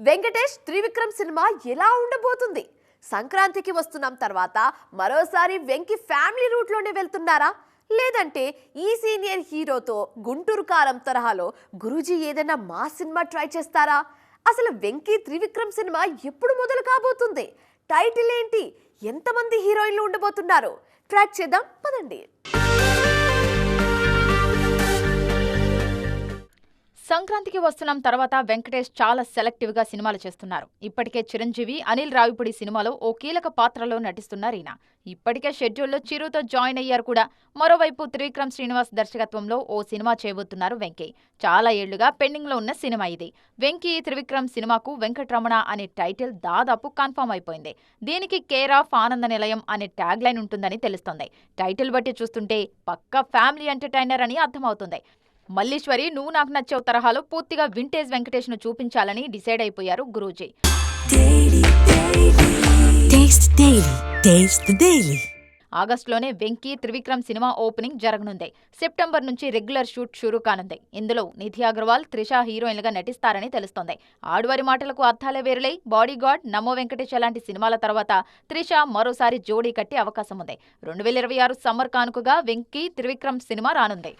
Venkatesh Trivikram cinema ఎలా ఉండబోతుంది? సంక్రాంతికి వస్తున్నాం తర్వాత మరోసారి వెంకి ఫ్యామిలీ రూట్ లోనే వెళ్తున్నారా? లేదంటే ఈ సీనియర్ హీరోతో గుంటూరు కారం తరహాలో గురూజీ ఏదైనా మా సినిమా ట్రై చేస్తారా? అసలు వెంకి త్రివిక్రమ్ సినిమా ఎప్పుడు మొదలు కాబోతుంది? టైటిల్ ఏంటి? ఎంతమంది హీరోయిన్లు ఉండబోతున్నారు? ట్రాక్ చేద్దాం పదండి. సంక్రాంతికి వస్తున్నాం తర్వాత వెంకటేష్ చాలా సెలెక్టివ్ గా సినిమాలు చేస్తున్నారు. ఇప్పటికే చిరంజీవి, అనిల్ రావిపూడి సినిమాలో ఓ కీలక పాత్రలో నటిస్తున్నారు ఈయన. ఇప్పటికే షెడ్యూల్లో చిరుతో జాయిన్ అయ్యారు కూడా. మరోవైపు త్రివిక్రమ్ శ్రీనివాస్ దర్శకత్వంలో ఓ సినిమా చేయబోతున్నారు వెంకీ. చాలా ఏళ్లుగా పెండింగ్ లో ఉన్న సినిమా ఇది. వెంకీ త్రివిక్రమ్ సినిమాకు వెంకటరమణ అనే టైటిల్ దాదాపు కన్ఫర్మ్ అయిపోయింది. దీనికి కేర్ ఆఫ్ ఆనంద నిలయం అనే ట్యాగ్ లైన్ ఉంటుందని తెలుస్తోంది. టైటిల్ బట్టి చూస్తుంటే పక్కా ఫ్యామిలీ ఎంటర్టైనర్ అని అర్థమవుతుంది. మల్లీశ్వరి నువ్వు నాకు నచ్చావు తరహాలో పూర్తిగా వింటేజ్ వెంకటేష్ ను చూపించాలని డిసైడ్ అయిపోయారు గురూజీ. ఆగస్టులోనే వెంకీ త్రివిక్రమ్ సినిమా ఓపెనింగ్ జరగనుంది. సెప్టెంబర్ నుంచి రెగ్యులర్ షూట్ షురూ కానుంది. ఇందులో నిధి అగర్వాల్, త్రిష హీరోయిన్లుగా నటిస్తారని తెలుస్తోంది. ఆడువారి మాటలకు అర్థాలే వేరులై బాడీగార్డ్, నమో వెంకటేష్ లాంటి సినిమాల తర్వాత త్రిష మరోసారి జోడీ కట్టే అవకాశం ఉంది. 2026 సమ్మర్ కానుకగా వెంకీ త్రివిక్రమ్ సినిమా రానుంది.